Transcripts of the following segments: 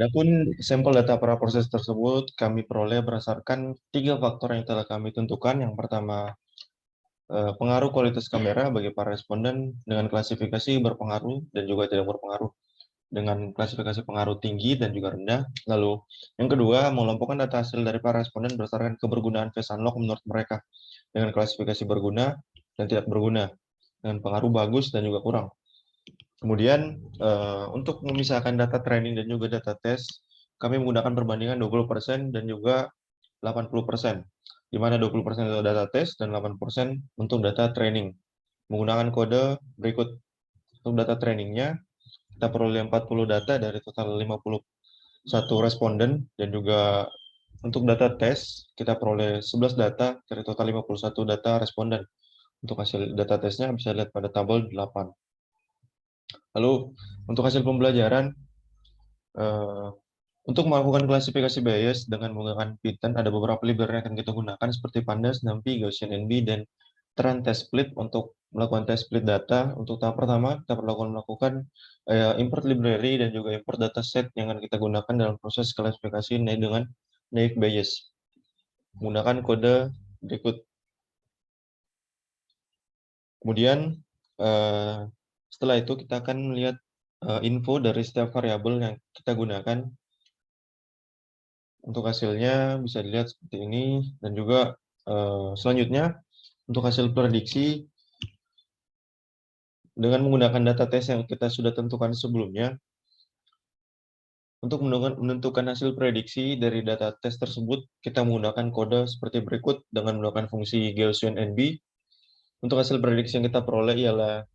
Adapun sampel data para proses tersebut kami peroleh berdasarkan tiga faktor yang telah kami tentukan. Yang pertama, pengaruh kualitas kamera bagi para responden dengan klasifikasi berpengaruh dan juga tidak berpengaruh, dengan klasifikasi pengaruh tinggi dan juga rendah. Lalu yang kedua, mengelompokkan data hasil dari para responden berdasarkan kebergunaan face unlock menurut mereka dengan klasifikasi berguna dan tidak berguna, dengan pengaruh bagus dan juga kurang. Kemudian untuk memisahkan data training dan juga data test, kami menggunakan perbandingan 20% dan juga 80%, di mana 20% untuk data test dan 80% untuk data training. Menggunakan kode berikut. Untuk data trainingnya, kita peroleh 40 data dari total 51 responden, dan juga untuk data tes, kita peroleh 11 data dari total 51 data responden. Untuk hasil data tesnya bisa lihat pada tabel 8. Lalu, untuk hasil pembelajaran, eh, untuk melakukan klasifikasi bias dengan menggunakan Python, ada beberapa library yang akan kita gunakan seperti Pandas, NumPy, Gaussian NB, dan Trend Test Split untuk melakukan test split data. Untuk tahap pertama, kita perlu melakukan import library dan juga import dataset yang akan kita gunakan dalam proses klasifikasi dengan naive Bayes. Menggunakan kode berikut. Kemudian, setelah itu kita akan melihat info dari setiap variabel yang kita gunakan. Untuk hasilnya bisa dilihat seperti ini, dan juga selanjutnya untuk hasil prediksi dengan menggunakan data tes yang kita sudah tentukan sebelumnya. Untuk menentukan hasil prediksi dari data tes tersebut, kita menggunakan kode seperti berikut dengan menggunakan fungsi Gaussian NB. Untuk hasil prediksi yang kita peroleh ialah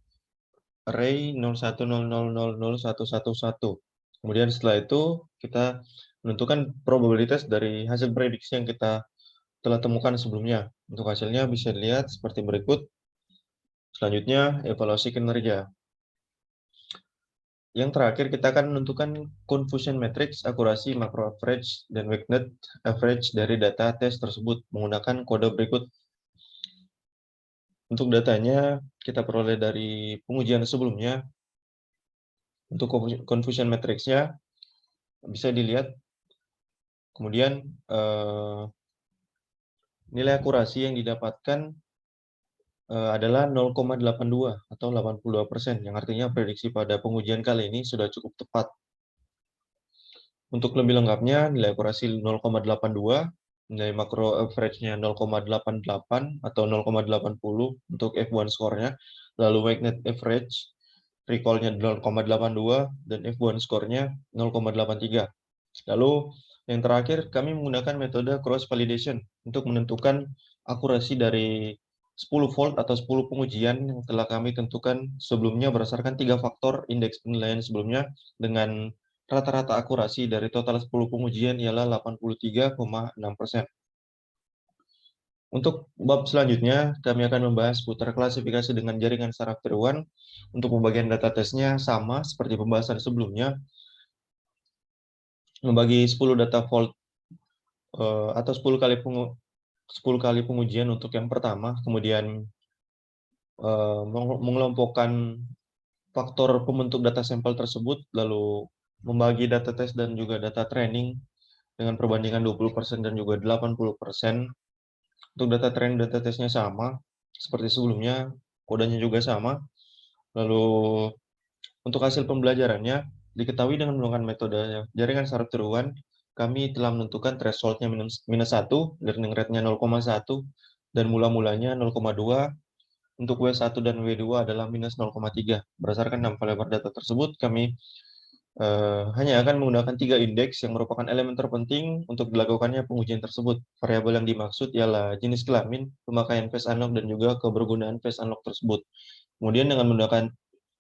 array 01000111. Kemudian setelah itu kita menentukan probabilitas dari hasil prediksi yang kita telah temukan sebelumnya. Untuk hasilnya bisa dilihat seperti berikut. Selanjutnya, evaluasi kinerja. Yang terakhir, kita akan menentukan confusion matrix, akurasi, macro average, dan weighted average dari data tes tersebut menggunakan kode berikut. Untuk datanya, kita peroleh dari pengujian sebelumnya. Untuk confusion matrix-nya bisa dilihat. Kemudian, nilai akurasi yang didapatkan adalah 0,82 atau 82%, yang artinya prediksi pada pengujian kali ini sudah cukup tepat. Untuk lebih lengkapnya, nilai akurasi 0,82, nilai makro average-nya 0,88 atau 0,80 untuk F1 score-nya, lalu weighted average, recall-nya 0,82, dan F1 score-nya 0,83. Lalu yang terakhir, kami menggunakan metode cross validation untuk menentukan akurasi dari 10 volt atau 10 pengujian yang telah kami tentukan sebelumnya berdasarkan 3 faktor indeks penilaian sebelumnya, dengan rata-rata akurasi dari total 10 pengujian ialah 83,6%. Untuk bab selanjutnya, kami akan membahas putar klasifikasi dengan jaringan saraf tiruan. Untuk pembagian data tesnya sama seperti pembahasan sebelumnya, membagi 10 data volt atau 10 kali pengujian untuk yang pertama, kemudian mengelompokkan faktor pembentuk data sampel tersebut, lalu membagi data tes dan juga data training dengan perbandingan 20% dan juga 80%. Untuk data training data tesnya sama seperti sebelumnya, kodenya juga sama. Lalu untuk hasil pembelajarannya, diketahui dengan menggunakan metode jaringan saraf tiruan, kami telah menentukan threshold-nya -1, learning rate-nya 0,1, dan mula-mulanya 0,2. Untuk W1 dan W2 adalah -0,3. Berdasarkan 6 variabel data tersebut, kami hanya akan menggunakan 3 indeks yang merupakan elemen terpenting untuk dilakukannya pengujian tersebut. Variabel yang dimaksud ialah jenis kelamin, pemakaian face unlock, dan juga kebergunaan face unlock tersebut. Kemudian dengan menggunakan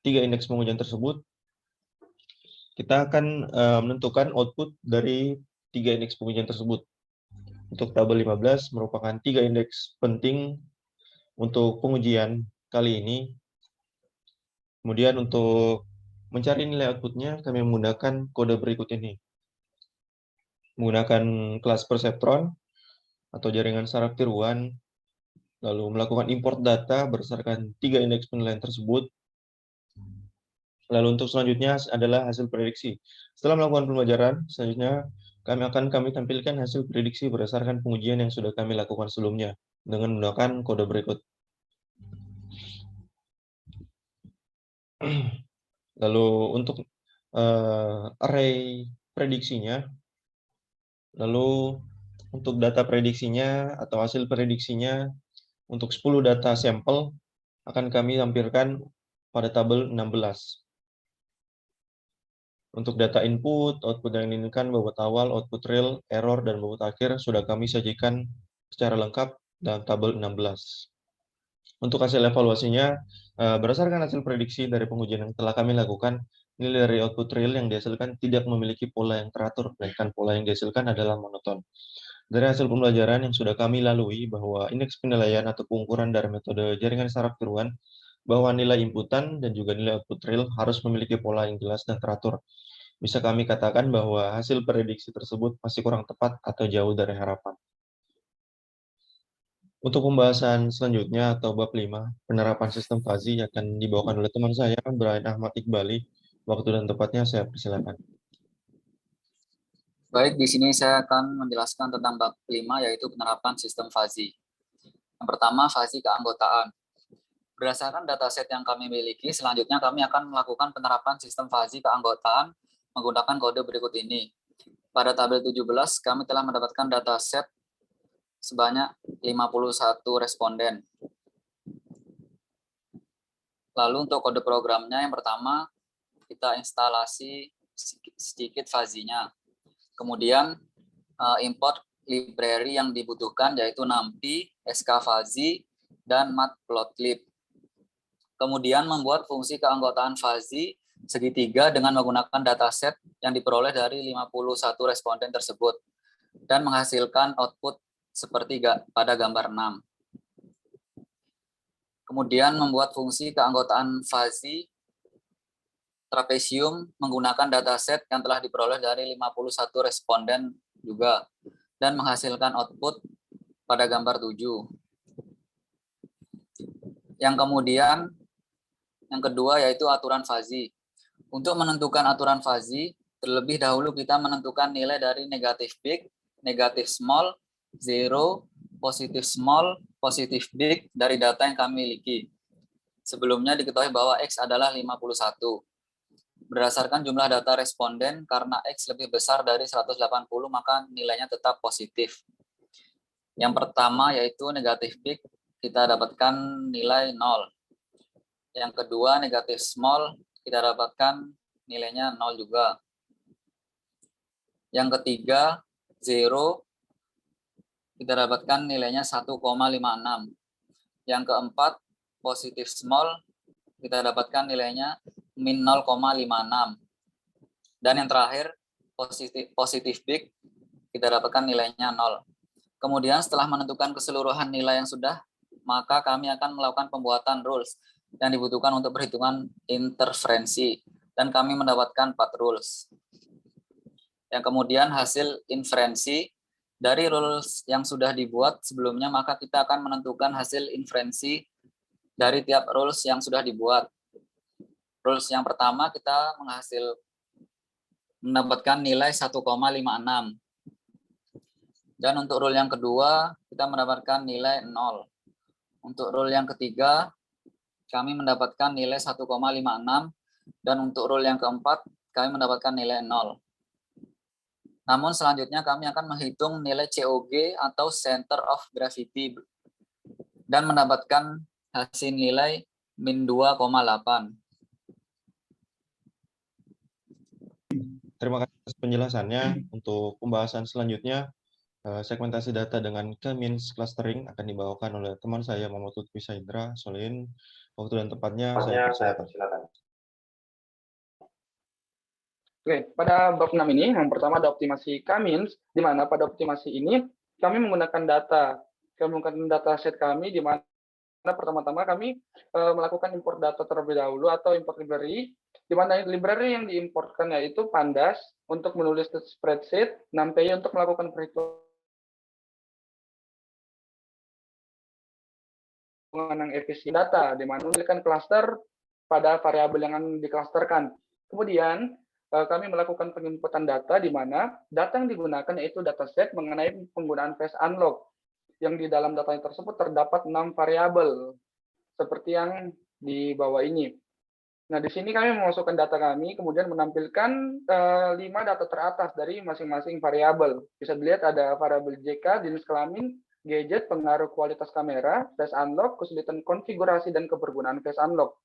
3 indeks pengujian tersebut, kita akan menentukan output dari 3 indeks pengujian tersebut. Untuk tabel 15 merupakan 3 indeks penting untuk pengujian kali ini. Kemudian untuk mencari nilai outputnya, kami menggunakan kode berikut ini. Menggunakan kelas perseptron atau jaringan saraf tiruan, lalu melakukan import data berdasarkan 3 indeks penilaian tersebut. Lalu untuk selanjutnya adalah hasil prediksi. Setelah melakukan pembelajaran, selanjutnya kami tampilkan hasil prediksi berdasarkan pengujian yang sudah kami lakukan sebelumnya dengan menggunakan kode berikut. Lalu untuk array prediksinya, lalu untuk data prediksinya atau hasil prediksinya untuk 10 data sampel akan kami tampilkan pada tabel 16. Untuk data input, output yang diinginkan, bobot awal, output real, error, dan bobot akhir sudah kami sajikan secara lengkap dalam tabel 16. Untuk hasil evaluasinya, berdasarkan hasil prediksi dari pengujian yang telah kami lakukan, nilai dari output real yang dihasilkan tidak memiliki pola yang teratur, melainkan pola yang dihasilkan adalah monoton. Dari hasil pembelajaran yang sudah kami lalui bahwa indeks penilaian atau pengukuran dari metode jaringan saraf tiruan, bahwa nilai inputan dan juga nilai output real harus memiliki pola yang jelas dan teratur. Bisa kami katakan bahwa hasil prediksi tersebut masih kurang tepat atau jauh dari harapan. Untuk pembahasan selanjutnya atau bab 5, penerapan sistem fuzzy akan dibawakan oleh teman saya, Brian Ahmad Iqbali. Waktu dan tempatnya saya persilakan. Baik, di sini saya akan menjelaskan tentang bab 5, yaitu penerapan sistem fuzzy. Yang pertama, fuzzy keanggotaan. Berdasarkan dataset yang kami miliki, selanjutnya kami akan melakukan penerapan sistem fuzzy keanggotaan menggunakan kode berikut ini. Pada tabel 17, kami telah mendapatkan dataset sebanyak 51 responden. Lalu untuk kode programnya, yang pertama, kita instalasi sedikit fuzzy-nya. Kemudian import library yang dibutuhkan yaitu NumPy, skfuzzy, dan matplotlib. Kemudian membuat fungsi keanggotaan fuzzy segitiga dengan menggunakan dataset yang diperoleh dari 51 responden tersebut dan menghasilkan output seperti pada gambar 6. Kemudian membuat fungsi keanggotaan fuzzy trapesium menggunakan dataset yang telah diperoleh dari 51 responden juga dan menghasilkan output pada gambar 7. Yang kedua yaitu aturan fuzzy. Untuk menentukan aturan fuzzy, terlebih dahulu kita menentukan nilai dari negatif big, negatif small, zero, positif small, positif big dari data yang kami miliki. Sebelumnya diketahui bahwa X adalah 51. Berdasarkan jumlah data responden, karena X lebih besar dari 180, maka nilainya tetap positif. Yang pertama yaitu negatif big, kita dapatkan nilai 0. Yang kedua negatif small, kita dapatkan nilainya 0 juga. Yang ketiga zero, kita dapatkan nilainya 1,56. Yang keempat positif small, kita dapatkan nilainya min 0,56. Dan yang terakhir positif big, kita dapatkan nilainya 0. Kemudian setelah menentukan keseluruhan nilai yang sudah, maka kami akan melakukan pembuatan rules yang dibutuhkan untuk perhitungan interferensi, dan kami mendapatkan 4 rules. Yang kemudian hasil inferensi dari rules yang sudah dibuat sebelumnya, maka kita akan menentukan hasil inferensi dari tiap rules yang sudah dibuat. Rules yang pertama kita mendapatkan nilai 1,56. Dan untuk rule yang kedua kita mendapatkan nilai 0. Untuk rule yang ketiga kami mendapatkan nilai 1,56, dan untuk rule yang keempat kami mendapatkan nilai 0. Namun selanjutnya kami akan menghitung nilai COG atau Center of Gravity dan mendapatkan hasil nilai min 2,8. Terima kasih atas penjelasannya. Untuk pembahasan selanjutnya, segmentasi data dengan K-means clustering akan dibawakan oleh teman saya, Muhammad Lutfi Saindra Solihin. Waktu dan tempatnya saya persilakan. Oke, pada bab 6 ini, yang pertama ada optimasi K-means, di mana pada optimasi ini kami menggunakan data set kami, di mana pertama-tama kami melakukan import data terlebih dahulu atau import library, di mana library yang diimportkan yaitu Pandas untuk menulis spreadsheet, NumPy untuk melakukan perhitungan yang efisien data, di mana memiliki cluster pada variabel yang diklasterkan. Kemudian kami melakukan penginputan data di mana data yang digunakan yaitu dataset mengenai penggunaan phase unlock, yang di dalam data tersebut terdapat 6 variabel seperti yang di bawah ini. Nah, di sini kami memasukkan data kami, kemudian menampilkan 5 data teratas dari masing-masing variabel. Bisa dilihat ada variabel JK, jenis kelamin, gadget, pengaruh kualitas kamera, phase unlock, kesulitan konfigurasi dan kebergunaan phase unlock.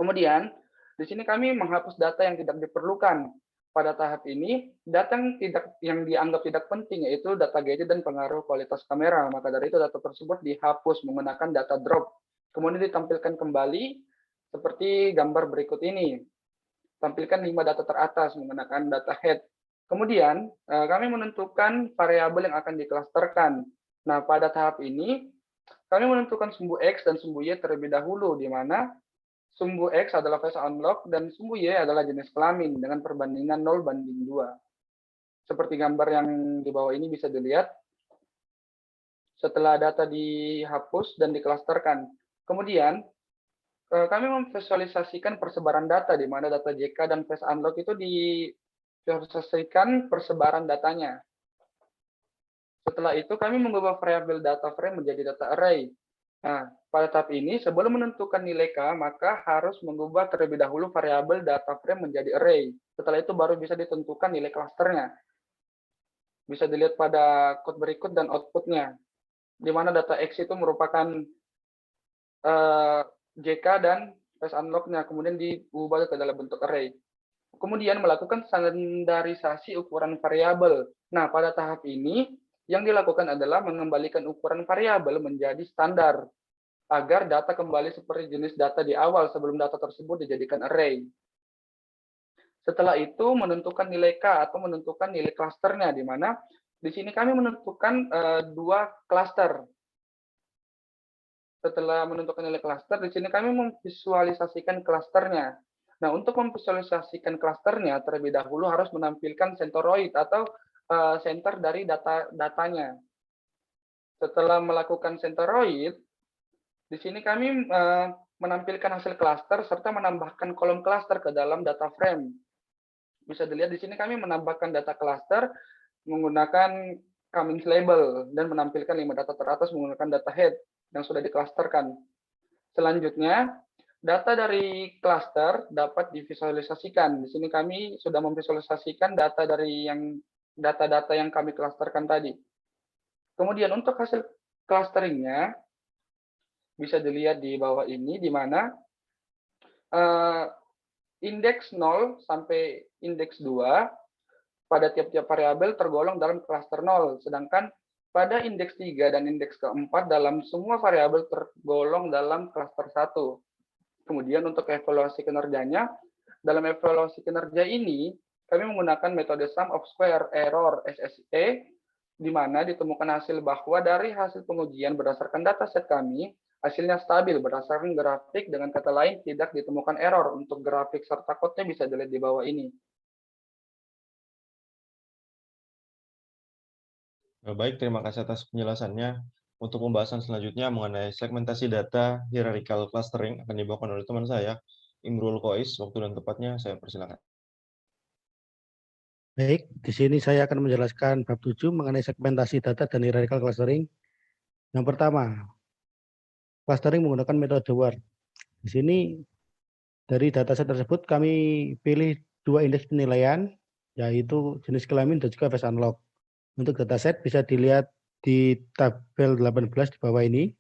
Kemudian, di sini kami menghapus data yang tidak diperlukan. Pada tahap ini, data yang dianggap tidak penting yaitu data gadget dan pengaruh kualitas kamera. Maka dari itu data tersebut dihapus menggunakan data drop. Kemudian ditampilkan kembali seperti gambar berikut ini. Tampilkan 5 data teratas menggunakan data head. Kemudian kami menentukan variabel yang akan diklasterkan. Nah, pada tahap ini kami menentukan sumbu X dan sumbu Y terlebih dahulu, di mana sumbu X adalah phase unlock dan sumbu Y adalah jenis kelamin dengan perbandingan 0:2. Seperti gambar yang di bawah ini bisa dilihat setelah data dihapus dan diklasterkan. Kemudian kami memvisualisasikan persebaran data di mana data JK dan phase unlock itu divisualisasikan persebaran datanya. Setelah itu kami mengubah variabel data frame menjadi data array. Nah, pada tahap ini sebelum menentukan nilai K, maka harus mengubah terlebih dahulu variabel data frame menjadi array. Setelah itu baru bisa ditentukan nilai klasternya. Bisa dilihat pada code berikut dan outputnya, di mana data X itu merupakan JK dan phase unlock-nya, kemudian diubah ke dalam bentuk array. Kemudian melakukan standarisasi ukuran variabel. Nah, pada tahap ini yang dilakukan adalah mengembalikan ukuran variabel menjadi standar agar data kembali seperti jenis data di awal sebelum data tersebut dijadikan array. Setelah itu menentukan nilai K atau menentukan nilai klasternya, di mana di sini kami menentukan 2 klaster. Setelah menentukan nilai klaster, di sini kami memvisualisasikan klasternya. Nah, untuk memvisualisasikan klasternya, terlebih dahulu harus menampilkan centroid atau center dari datanya. Setelah melakukan centroid, di sini kami menampilkan hasil klaster serta menambahkan kolom klaster ke dalam data frame. Bisa dilihat di sini kami menambahkan data klaster menggunakan Cummings label dan menampilkan 5 data teratas menggunakan data head yang sudah diklasterkan. Selanjutnya, data dari klaster dapat divisualisasikan. Di sini kami sudah memvisualisasikan data dari data-data yang kami klasterkan tadi. Kemudian untuk hasil clusteringnya bisa dilihat di bawah ini, di mana indeks 0 sampai indeks 2 pada tiap-tiap variabel tergolong dalam klaster 0, sedangkan pada indeks 3 dan indeks keempat dalam semua variabel tergolong dalam klaster 1. Kemudian untuk evaluasi kinerjanya, dalam evaluasi kinerja ini, kami menggunakan metode sum of square error SSE, di mana ditemukan hasil bahwa dari hasil pengujian berdasarkan dataset kami, hasilnya stabil berdasarkan grafik, dengan kata lain tidak ditemukan error. Untuk grafik serta kodenya bisa dilihat di bawah ini. Baik, terima kasih atas penjelasannya. Untuk pembahasan selanjutnya mengenai segmentasi data hierarchical clustering akan dibawakan oleh teman saya, Imrul Qois. Waktu dan tempatnya saya persilakan. Baik, di sini saya akan menjelaskan bab 7 mengenai segmentasi data dan hierarchical clustering. Yang pertama, clustering menggunakan metode WARD. Di sini dari dataset tersebut kami pilih 2 indeks penilaian, yaitu jenis kelamin dan juga phase unlock. Untuk dataset bisa dilihat di tabel 18 di bawah ini.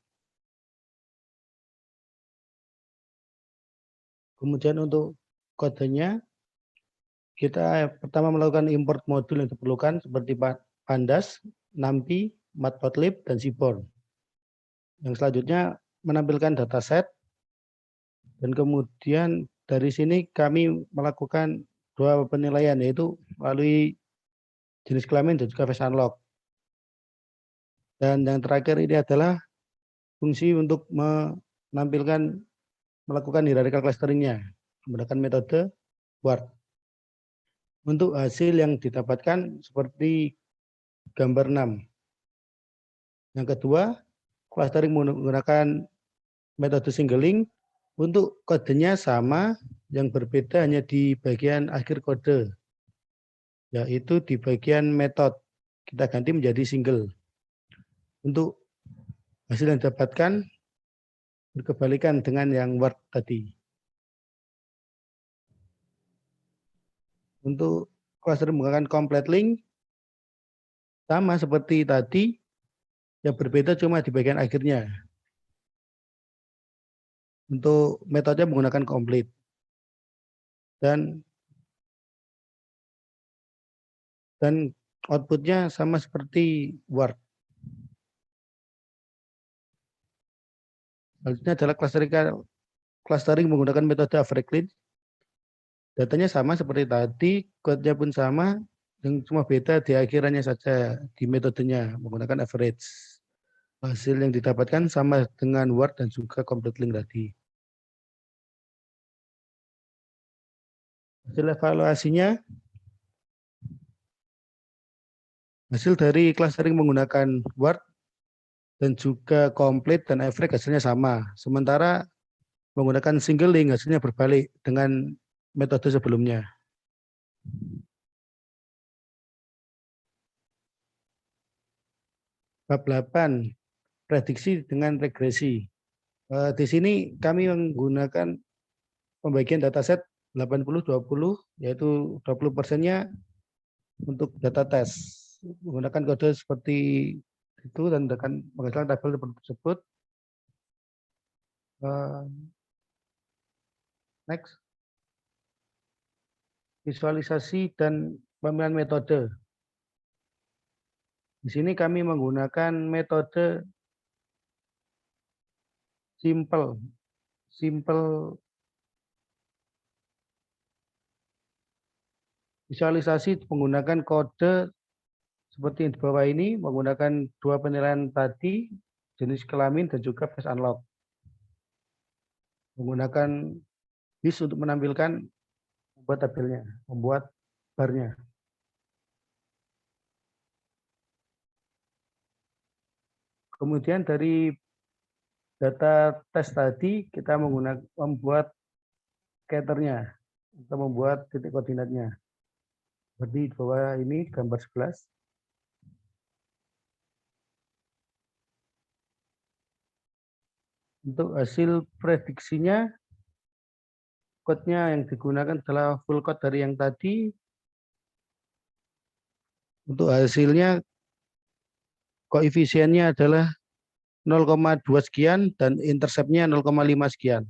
Kemudian untuk kodenya, kita pertama melakukan import modul yang diperlukan seperti Pandas, NumPy, Matplotlib, dan Seaborn. Yang selanjutnya menampilkan dataset, dan kemudian dari sini kami melakukan 2 penilaian, yaitu melalui jenis kelamin dan juga phase unlock. Dan yang terakhir ini adalah fungsi untuk melakukan hierarchical clusteringnya menggunakan metode WARD. Untuk hasil yang didapatkan seperti gambar 6. Yang kedua, clustering menggunakan metode singling Untuk kodenya sama, yang berbeda hanya di bagian akhir kode, yaitu di bagian method. Kita ganti menjadi single. Untuk hasil yang didapatkan berkebalikan dengan yang Word tadi. Untuk clustering menggunakan complete link, sama seperti tadi, yang berbeda cuma di bagian akhirnya. Untuk metode menggunakan complete. Dan outputnya sama seperti Word. Selanjutnya adalah clustering menggunakan metode average clean. Datanya sama seperti tadi, code-nya pun sama, yang cuma beda di akhirannya saja di metodenya menggunakan average. Hasil yang didapatkan sama dengan Word dan juga complete link tadi. Hasil evaluasinya, hasil dari clustering menggunakan Word dan juga complete dan average hasilnya sama. Sementara menggunakan single link hasilnya berbalik dengan metode sebelumnya. Bab 8, prediksi dengan regresi. Di sini kami menggunakan pembagian dataset 80-20, yaitu 20%-nya untuk data tes. Menggunakan kode seperti itu dan dengan menghasilkan tabel seperti tersebut. Next. Visualisasi dan pemilihan metode. Di sini kami menggunakan metode simple visualisasi menggunakan kode seperti yang di bawah ini, menggunakan dua penilaian tadi, jenis kelamin dan juga face unlock. Menggunakan bis untuk menampilkan membuat tabelnya, membuat barnya. Kemudian dari data tes tadi kita membuat scatternya atau membuat titik koordinatnya. Seperti di bawah ini gambar 11. Untuk hasil prediksinya, code-nya yang digunakan adalah full code dari yang tadi. Untuk hasilnya, koefisiennya adalah 0,2 sekian dan intercept-nya 0,5 sekian.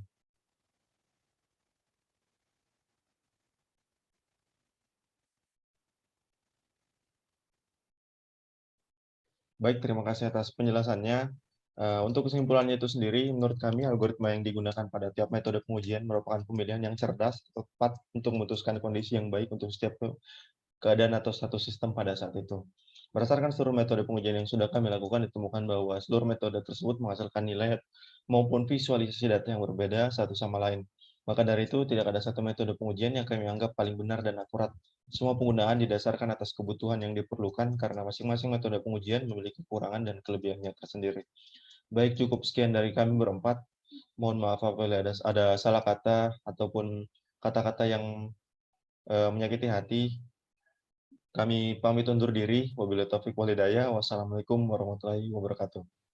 Baik, terima kasih atas penjelasannya. Untuk kesimpulannya itu sendiri, menurut kami algoritma yang digunakan pada tiap metode pengujian merupakan pemilihan yang cerdas, tepat untuk memutuskan kondisi yang baik untuk setiap keadaan atau satu sistem pada saat itu. Berdasarkan seluruh metode pengujian yang sudah kami lakukan, ditemukan bahwa seluruh metode tersebut menghasilkan nilai maupun visualisasi data yang berbeda satu sama lain. Maka dari itu, tidak ada satu metode pengujian yang kami anggap paling benar dan akurat. Semua penggunaan didasarkan atas kebutuhan yang diperlukan karena masing-masing metode pengujian memiliki kekurangan dan kelebihannya tersendiri. Baik, cukup sekian dari kami berempat. Mohon maaf apabila ada salah kata ataupun kata-kata yang menyakiti hati. Kami pamit undur diri. Wabillahi taufiq wal hidayah. Wassalamualaikum warahmatullahi wabarakatuh.